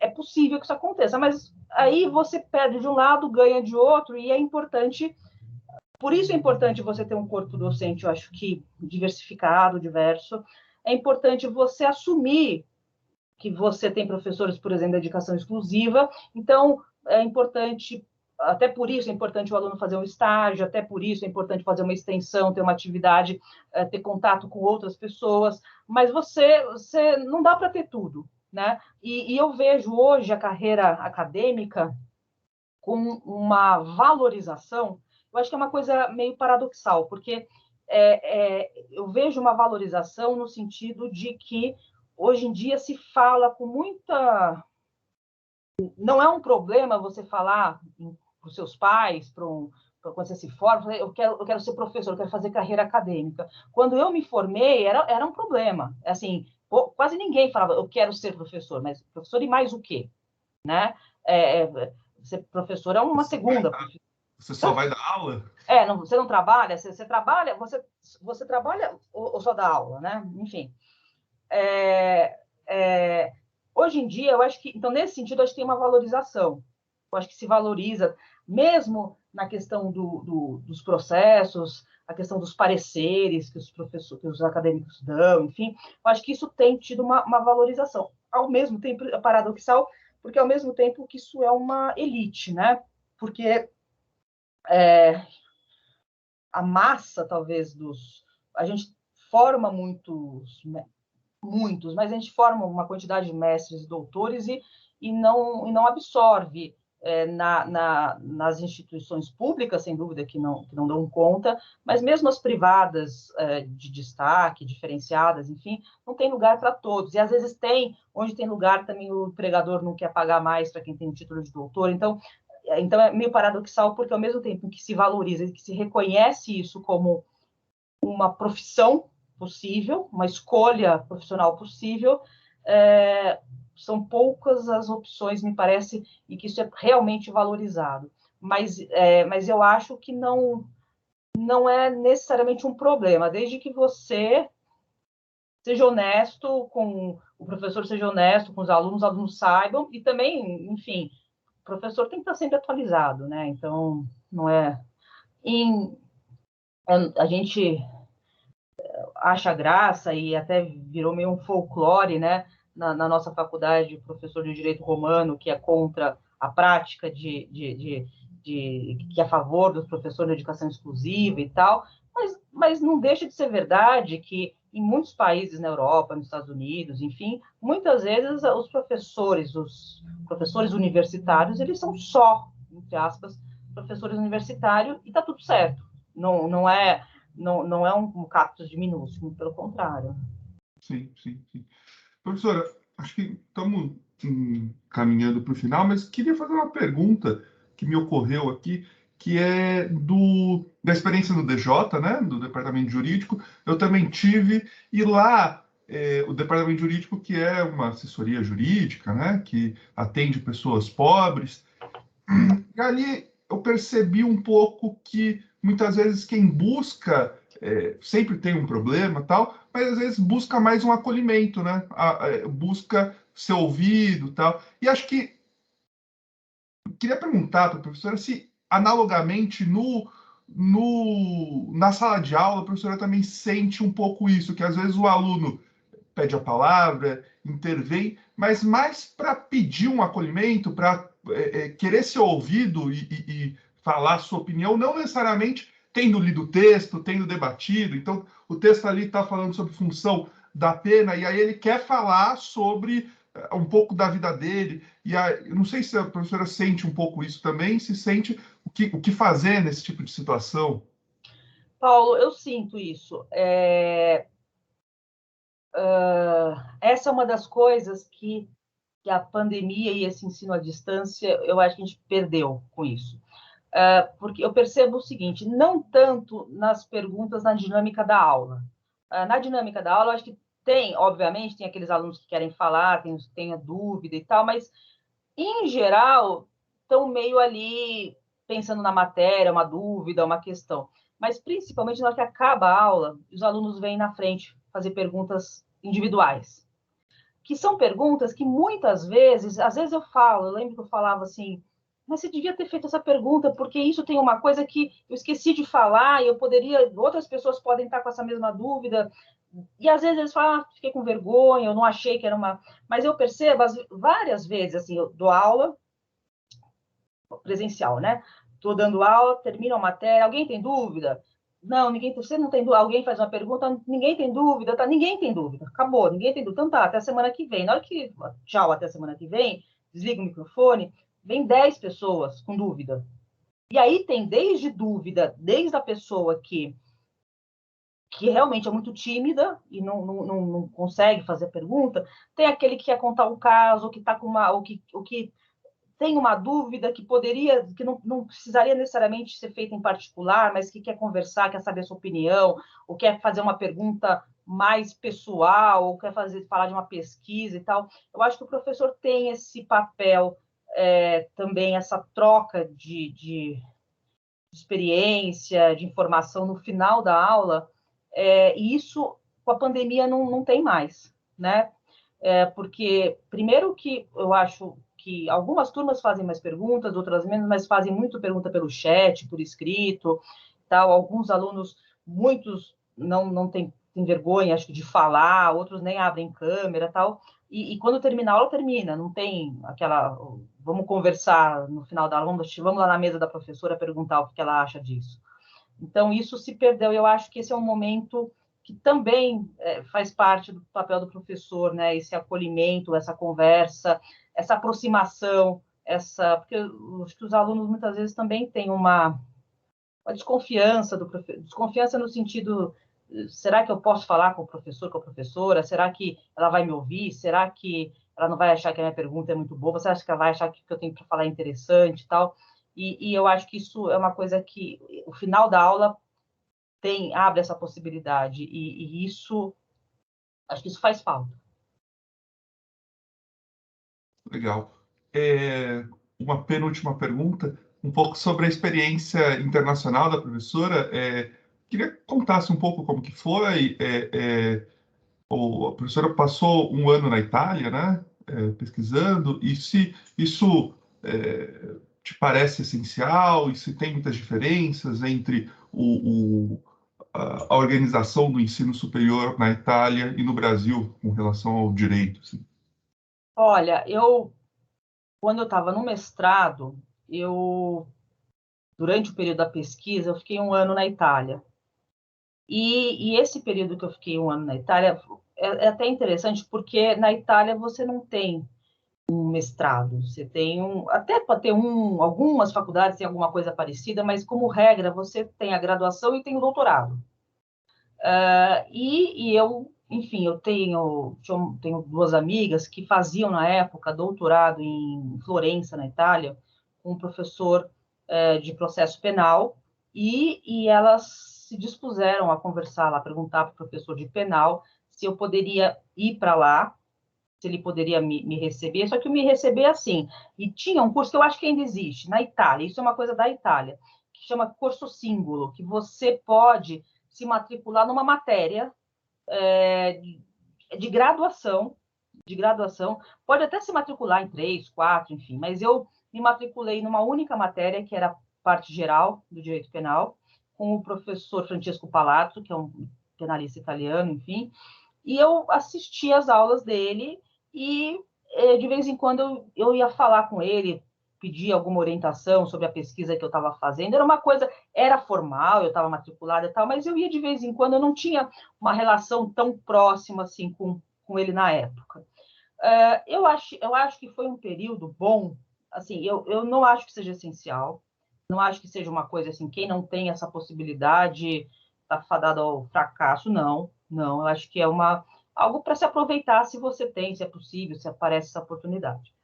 S2: É possível que isso aconteça, mas aí você perde de um lado, ganha de outro, e é importante, por isso é importante você ter um corpo docente, eu acho que diversificado, diverso, é importante você assumir que você tem professores, por exemplo, de dedicação exclusiva, então é importante, até por isso é importante o aluno fazer um estágio, até por isso é importante fazer uma extensão, ter uma atividade, ter contato com outras pessoas, mas você não dá para ter tudo, né? E eu vejo hoje a carreira acadêmica com uma valorização, eu acho que é uma coisa meio paradoxal, porque eu vejo uma valorização no sentido de que hoje em dia se fala com muita... Não é um problema você falar para os seus pais, quando você se forma, eu quero ser professor, eu quero fazer carreira acadêmica. Quando eu me formei, era um problema. Assim, quase ninguém falava, eu quero ser professor, mas professor e mais o quê? Né? Ser professor é uma segunda profissão.
S1: Você só vai dar aula?
S2: Você não trabalha, você trabalha, você trabalha ou só dá aula, né? Enfim. Hoje em dia, eu acho que, então, nesse sentido, eu acho que tem uma valorização. Eu acho que se valoriza, mesmo na questão dos processos, a questão dos pareceres que os professores, que os acadêmicos dão, enfim, eu acho que isso tem tido uma valorização. Ao mesmo tempo, é paradoxal, porque ao mesmo tempo que isso é uma elite, né? Porque a massa, talvez, a gente forma muitos, mas a gente forma uma quantidade de mestres e doutores e não absorve nas instituições públicas, sem dúvida, que não dão conta, mas mesmo as privadas de destaque, diferenciadas, enfim, não tem lugar para todos. E às vezes onde tem lugar também o empregador não quer pagar mais para quem tem o título de doutor. Então é meio paradoxal, porque ao mesmo tempo que se valoriza, que se reconhece isso como uma profissão possível, uma escolha profissional possível, são poucas as opções, me parece, e que isso é realmente valorizado. Mas eu acho que não não é necessariamente um problema, desde que você seja honesto com o professor, seja honesto com os alunos saibam, e também, enfim, o professor tem que estar sempre atualizado, né? Então, não é... a gente acha graça e até virou meio um folclore, né? Na nossa faculdade, o professor de Direito Romano, que é contra a prática que é a favor dos professores de educação exclusiva e tal, mas não deixa de ser verdade que em muitos países na Europa, nos Estados Unidos, enfim, muitas vezes os professores universitários, eles são só, entre aspas, professores universitários e está tudo certo. Não é um cactus de minúsculo, pelo contrário.
S1: Sim, sim, sim. Professora, acho que estamos caminhando para o final, mas queria fazer uma pergunta que me ocorreu aqui, que é da experiência do DJ, né, do Departamento Jurídico. Eu também tive, e lá o Departamento Jurídico, que é uma assessoria jurídica, né, que atende pessoas pobres, e ali eu percebi um pouco que muitas vezes quem busca sempre tem um problema, tal, mas às vezes busca mais um acolhimento, né? Busca ser ouvido, tal. E acho que queria perguntar para a professora se analogamente na sala de aula a professora também sente um pouco isso, que às vezes o aluno pede a palavra, intervém, mas mais para pedir um acolhimento, para querer ser ouvido e falar a sua opinião, não necessariamente tendo lido o texto, tendo debatido. Então, o texto ali está falando sobre função da pena, e aí ele quer falar sobre um pouco da vida dele. E aí, eu não sei se a professora sente um pouco isso também, se sente o que fazer nesse tipo de situação.
S2: Paulo, eu sinto isso. Essa é uma das coisas que a pandemia e esse ensino à distância, eu acho que a gente perdeu com isso. Porque eu percebo o seguinte, não tanto nas perguntas na dinâmica da aula. Na dinâmica da aula, eu acho que obviamente, tem aqueles alunos que querem falar, tem a dúvida e tal, mas, em geral, estão meio ali pensando na matéria, uma dúvida, uma questão. Mas, principalmente, na hora que acaba a aula, os alunos vêm na frente fazer perguntas individuais, que são perguntas que muitas vezes, às vezes eu lembro que eu falava assim, mas você devia ter feito essa pergunta, porque isso tem uma coisa que eu esqueci de falar, e outras pessoas podem estar com essa mesma dúvida, e às vezes eles falam, fiquei com vergonha, eu não achei que era uma... Mas eu percebo várias vezes, assim, eu dou aula presencial, né? Estou dando aula, termino a matéria, alguém tem dúvida? Não, você não tem dúvida. Alguém faz uma pergunta, ninguém tem dúvida, tá? Ninguém tem dúvida, acabou, ninguém tem dúvida. Então tá, até a semana que vem. Na hora que, tchau, até a semana que vem, desliga o microfone, vem 10 pessoas com dúvida. E aí tem desde a pessoa que realmente é muito tímida e não consegue fazer a pergunta, tem aquele que quer contar um caso, que está com o que tem uma dúvida que não precisaria necessariamente ser feita em particular, mas que quer conversar, quer saber a sua opinião, ou quer fazer uma pergunta mais pessoal, ou quer falar de uma pesquisa e tal. Eu acho que o professor tem esse papel também, essa troca de experiência, de informação no final da aula, e isso com a pandemia não tem mais, né? Porque, primeiro que eu acho que algumas turmas fazem mais perguntas, outras menos, mas fazem muito pergunta pelo chat, por escrito, tal. Alguns alunos, muitos não têm vergonha, acho que, de falar, outros nem abrem câmera, tal. E quando termina a aula, termina, não tem aquela... Vamos conversar no final da aula, vamos lá na mesa da professora perguntar o que ela acha disso. Então, isso se perdeu. Eu acho que esse é um momento que também faz parte do papel do professor, né? Esse acolhimento, essa conversa, essa aproximação, porque eu acho que os alunos muitas vezes também têm uma desconfiança do professor, desconfiança no sentido, será que eu posso falar com o professor, com a professora? Será que ela vai me ouvir? Será que ela não vai achar que a minha pergunta é muito boa? Você acha que ela vai achar que o que eu tenho para falar é interessante e tal? E eu acho que isso é uma coisa que o final da aula abre essa possibilidade, e isso, acho que isso faz falta.
S1: Legal. Uma penúltima pergunta. um pouco sobre a experiência internacional da professora. Queria que contasse um pouco como que foi. A professora passou um ano na Itália, né, pesquisando, e se isso te parece essencial, e se tem muitas diferenças entre a organização do ensino superior na Itália e no Brasil com relação ao direito, assim.
S2: Olha, quando eu estava no mestrado, durante o período da pesquisa, eu fiquei um ano na Itália. E esse período que eu fiquei um ano na Itália é até interessante, porque na Itália você não tem um mestrado, você tem até pode ter algumas faculdades têm alguma coisa parecida, mas como regra você tem a graduação e tem o doutorado. Enfim, eu tenho duas amigas que faziam na época doutorado em Florença, na Itália, com um professor de processo penal, e elas se dispuseram a conversar lá, perguntar para o professor de penal se eu poderia ir para lá, se ele poderia me receber, só que me receber assim. E tinha um curso que eu acho que ainda existe, na Itália, isso é uma coisa da Itália, que chama curso símbolo, que você pode se matricular numa matéria de graduação, pode até se matricular em 3, 4, enfim, mas eu me matriculei numa única matéria, que era a parte geral do direito penal, com o professor Francesco Palazzo, que é um penalista italiano, enfim, e eu assisti às aulas dele e de vez em quando eu ia falar com ele, pedir alguma orientação sobre a pesquisa que eu estava fazendo. Era uma coisa, era formal, eu estava matriculada e tal, mas eu ia de vez em quando, eu não tinha uma relação tão próxima assim com ele na época. Eu acho que foi um período bom, assim, eu não acho que seja essencial, não acho que seja uma coisa assim, quem não tem essa possibilidade está fadado ao fracasso, não, eu acho que é algo para se aproveitar se você tem, se é possível, se aparece essa oportunidade.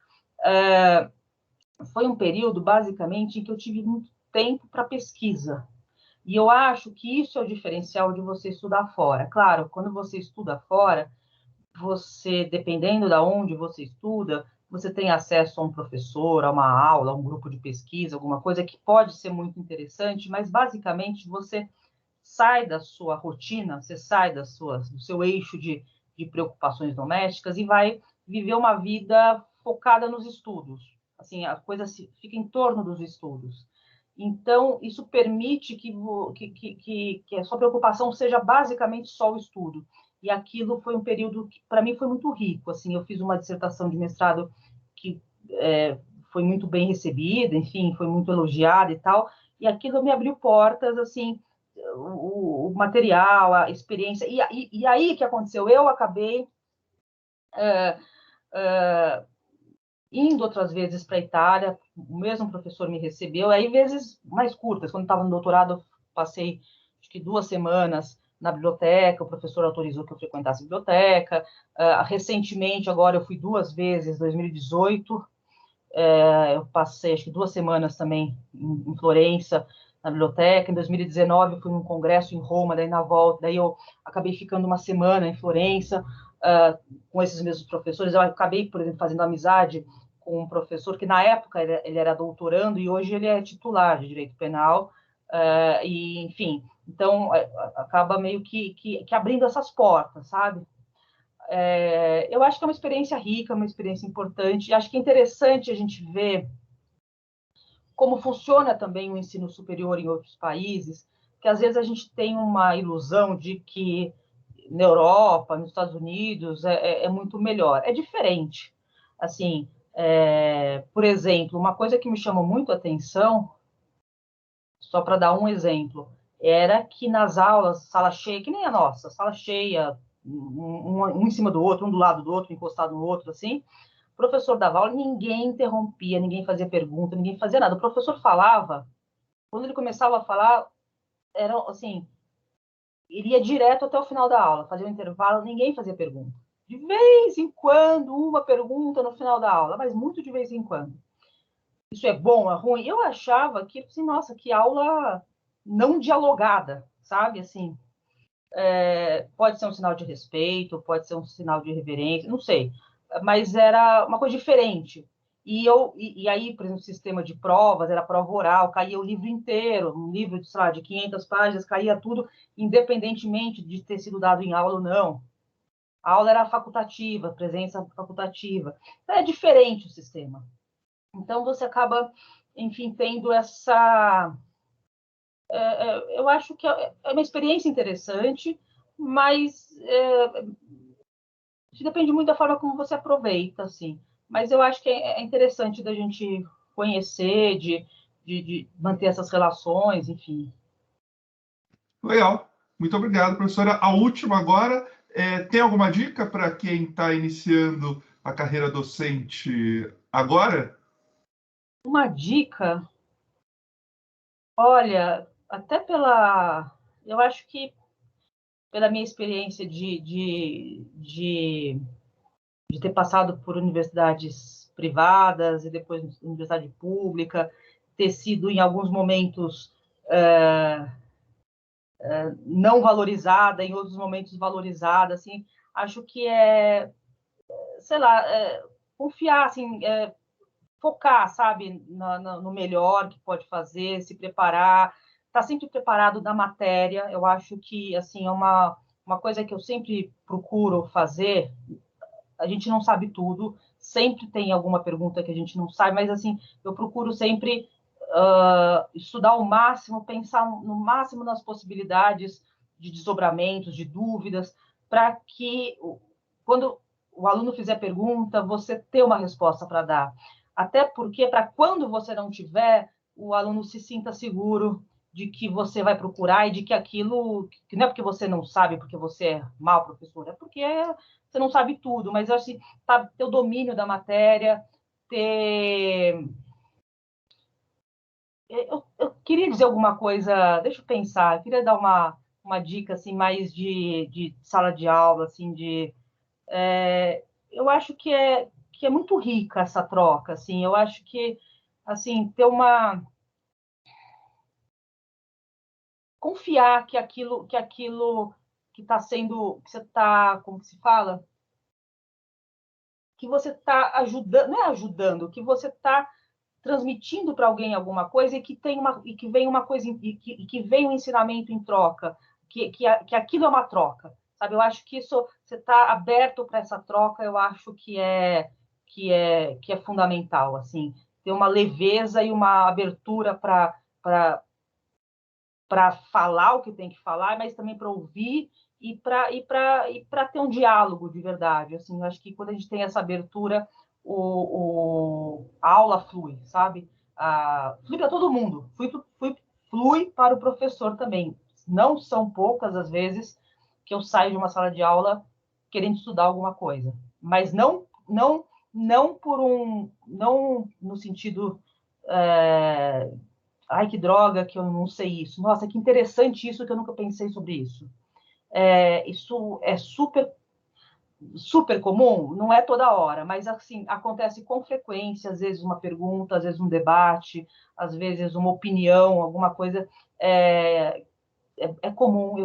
S2: Foi um período, basicamente, em que eu tive muito tempo para pesquisa, e eu acho que isso é o diferencial de você estudar fora. Claro, quando você estuda fora, você, dependendo de onde você estuda, você tem acesso a um professor, a uma aula, a um grupo de pesquisa, alguma coisa que pode ser muito interessante, mas basicamente você sai da sua rotina, você sai do seu eixo de preocupações domésticas e vai viver uma vida focada nos estudos. Assim, a coisa fica em torno dos estudos. Então, isso permite que a sua preocupação seja basicamente só o estudo. E aquilo foi um período que, para mim, foi muito rico. Assim, eu fiz uma dissertação de mestrado que foi muito bem recebida, enfim, foi muito elogiada e tal. E aquilo me abriu portas, assim, o material, a experiência. E aí, o que aconteceu? Eu acabei indo outras vezes para a Itália, o mesmo professor me recebeu, aí vezes mais curtas. Quando estava no doutorado, eu passei, acho que 2 semanas na biblioteca, o professor autorizou que eu frequentasse a biblioteca. Recentemente, agora, eu fui 2 vezes, em 2018, eu passei, acho que 2 semanas também em Florença, na biblioteca. Em 2019, eu fui num congresso em Roma, daí na volta, daí eu acabei ficando 1 semana em Florença, com esses mesmos professores. Eu acabei, por exemplo, fazendo amizade com um professor que, na época, ele era doutorando e hoje ele é titular de Direito Penal, e, enfim, então, acaba meio que abrindo essas portas, sabe? Eu acho que é uma experiência rica, uma experiência importante, e acho que é interessante a gente ver como funciona também o ensino superior em outros países, que às vezes a gente tem uma ilusão de que na Europa, nos Estados Unidos, é muito melhor. É diferente. Assim, por exemplo, uma coisa que me chamou muito a atenção, só para dar um exemplo, era que nas aulas, sala cheia, que nem a nossa, sala cheia, um em cima do outro, um do lado do outro, encostado no outro, assim, o professor dava aula, ninguém interrompia, ninguém fazia pergunta, ninguém fazia nada. O professor falava, quando ele começava a falar, era assim, iria direto até o final da aula, fazia um intervalo, ninguém fazia pergunta. De vez em quando, uma pergunta no final da aula, mas muito de vez em quando. Isso é bom, é ruim? Eu achava que, assim, nossa, que aula não dialogada, sabe? Assim, pode ser um sinal de respeito, pode ser um sinal de reverência, não sei. Mas era uma coisa diferente. E aí, por exemplo, o sistema de provas, era prova oral, caía o livro inteiro, um livro de, sei lá, de 500 páginas, caía tudo, independentemente de ter sido dado em aula ou não. A aula era facultativa, presença facultativa. Então, é diferente o sistema. Então, você acaba, enfim, tendo essa... eu acho que é uma experiência interessante, mas depende muito da forma como você aproveita, assim. Mas eu acho que é interessante da gente conhecer, de manter essas relações, enfim.
S1: Legal. Muito obrigado, professora. A última agora, tem alguma dica para quem está iniciando a carreira docente agora?
S2: Uma dica, olha, até eu acho que pela minha experiência de ter passado por universidades privadas e depois universidade pública, ter sido em alguns momentos não valorizada, em outros momentos valorizada, assim, acho que sei lá, confiar, assim, focar, sabe, no melhor que pode fazer, se preparar, estar sempre preparado da matéria. Eu acho que, assim, é uma coisa que eu sempre procuro fazer. A gente não sabe tudo, sempre tem alguma pergunta que a gente não sabe, mas, assim, eu procuro sempre estudar ao máximo, pensar no máximo nas possibilidades de desdobramentos, de dúvidas, para que, quando o aluno fizer pergunta, você ter uma resposta para dar. Até porque, para quando você não tiver, o aluno se sinta seguro de que você vai procurar e de que aquilo, que não é porque você não sabe, porque você é mau professor, é porque você não sabe tudo, mas assim, ter o domínio da matéria, ter... Eu queria dizer alguma coisa, deixa eu pensar, eu queria dar uma dica assim, mais de sala de aula, assim, eu acho que é muito rica essa troca, assim, eu acho que assim, ter confiar que aquilo que está sendo, que você está, como que se fala? Que você está ajudando, não é ajudando, que você está transmitindo para alguém alguma coisa e que vem uma coisa e que vem um ensinamento em troca, que aquilo é uma troca, sabe? Eu acho que isso você está aberto para essa troca, eu acho que é fundamental, assim, ter uma leveza e uma abertura para falar o que tem que falar, mas também para ouvir e para ter um diálogo de verdade. Assim, eu acho que quando a gente tem essa abertura, a aula flui, sabe? Flui para todo mundo, flui para o professor também. Não são poucas as vezes que eu saio de uma sala de aula querendo estudar alguma coisa, mas não não no sentido ai, que droga que eu não sei isso. Nossa, que interessante isso que eu nunca pensei sobre isso. Isso é super, super comum? Não é toda hora, mas assim, acontece com frequência, às vezes uma pergunta, às vezes um debate, às vezes uma opinião, alguma coisa. É comum,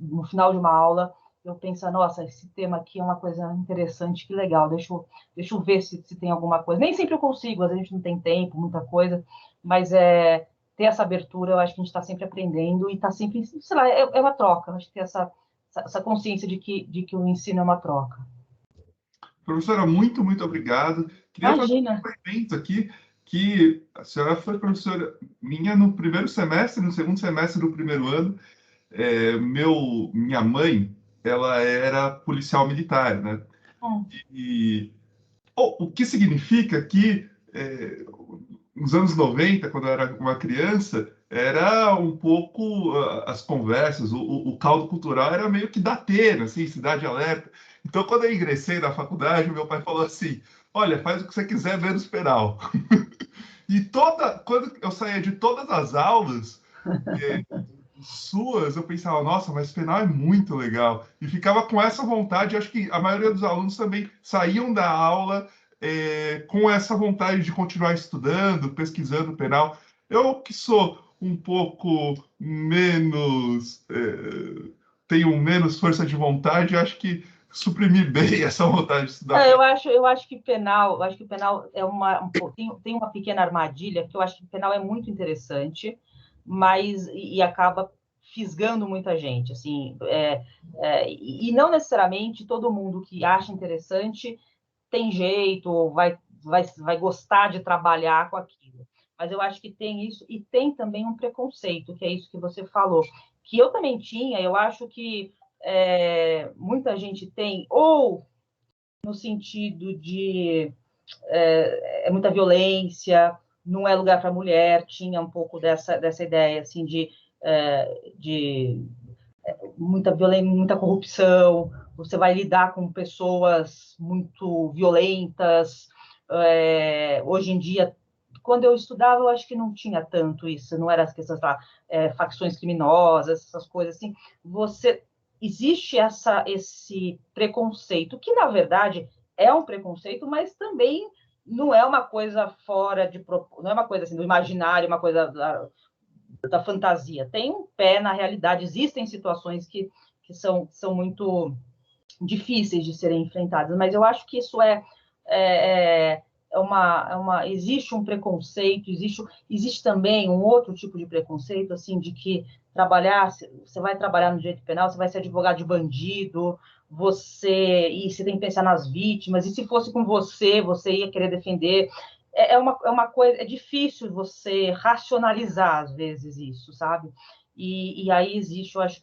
S2: no final de uma aula, eu penso, nossa, esse tema aqui é uma coisa interessante, que legal, deixa eu ver se tem alguma coisa. Nem sempre eu consigo, às vezes a gente não tem tempo, muita coisa, mas ter essa abertura, eu acho que a gente está sempre aprendendo e está sempre, sei lá, é uma troca, eu acho que ter essa consciência de que o ensino é uma troca.
S1: Professora, muito, muito obrigado. Queria fazer um
S2: Imagina.
S1: depoimento aqui, que a senhora foi professora minha no primeiro semestre, no segundo semestre do primeiro ano. Minha mãe, ela era policial militar, né? E o que significa que nos anos 90, quando eu era uma criança, era um pouco as conversas, o caldo cultural era meio que da Atena, assim, Cidade Alerta. Então, quando eu ingressei na faculdade, meu pai falou assim: olha, faz o que você quiser, menos penal. E quando eu saía de todas as aulas, suas, eu pensava, nossa, mas penal é muito legal. E ficava com essa vontade, acho que a maioria dos alunos também saíam da aula com essa vontade de continuar estudando, pesquisando penal. Eu que sou um pouco menos, tenho menos força de vontade, acho que suprimir bem essa vontade de estudar.
S2: Eu acho que penal é tem uma pequena armadilha, que eu acho que penal é muito interessante, mas e acaba fisgando muita gente, assim, e não necessariamente todo mundo que acha interessante tem jeito, ou vai gostar de trabalhar com aquilo. Mas eu acho que tem isso, e tem também um preconceito, que é isso que você falou, que eu também tinha, eu acho que muita gente tem, ou no sentido de muita violência, não é lugar para mulher, tinha um pouco dessa ideia assim de muita violência, muita corrupção, você vai lidar com pessoas muito violentas. Hoje em dia, quando eu estudava, eu acho que não tinha tanto isso, não era as questões da facções criminosas, essas coisas assim. Existe esse preconceito, que na verdade é um preconceito, mas também não é uma coisa não é uma coisa assim do imaginário, uma coisa da fantasia. Tem um pé na realidade, existem situações que são muito difíceis de serem enfrentadas, mas eu acho que isso existe um preconceito, existe também um outro tipo de preconceito, assim, de que você vai trabalhar no direito penal, você vai ser advogado de bandido, você tem que pensar nas vítimas, e se fosse com você ia querer defender. Uma coisa, é difícil você racionalizar, às vezes, isso, sabe? E aí existe, eu acho,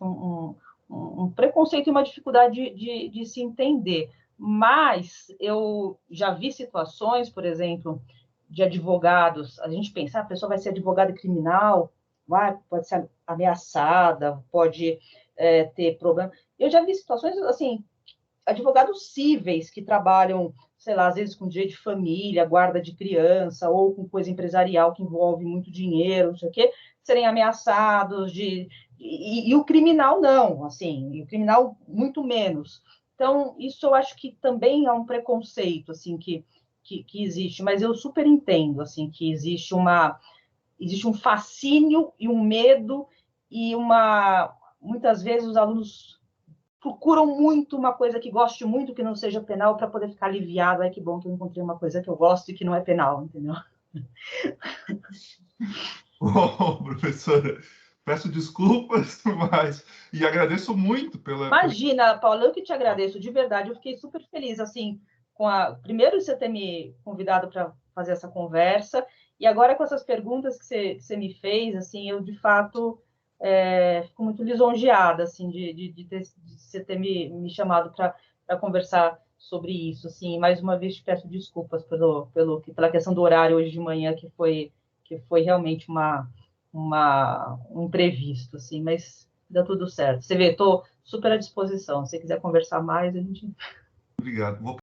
S2: um preconceito e uma dificuldade de se entender. Mas eu já vi situações, por exemplo, de advogados, a gente pensa, a pessoa vai ser advogada criminal, pode ser ameaçada, pode ter problema. Eu já vi situações, assim, advogados cíveis que trabalham, sei lá, às vezes com direito de família, guarda de criança, ou com coisa empresarial que envolve muito dinheiro, não sei o quê, serem ameaçados e o criminal não, assim, e o criminal muito menos. Então, isso eu acho que também é um preconceito, assim, que existe, mas eu super entendo, assim, que existe um fascínio e um medo e muitas vezes os alunos procuram muito uma coisa que goste muito, que não seja penal, para poder ficar aliviado. Ai, que bom que eu encontrei uma coisa que eu gosto e que não é penal, entendeu?
S1: Bom, professora, peço desculpas, mas e agradeço muito
S2: Imagina, Paula, eu que te agradeço, de verdade, eu fiquei super feliz, assim, primeiro você ter me convidado para fazer essa conversa, e agora com essas perguntas que você me fez, assim, eu, de fato, fico muito lisonjeada, assim, de você ter me chamado para conversar sobre isso, assim, mais uma vez te peço desculpas pela questão do horário hoje de manhã, que foi realmente um imprevisto, assim, mas dá tudo certo. Você vê, estou super à disposição. Se você quiser conversar mais, a gente...
S1: Obrigado.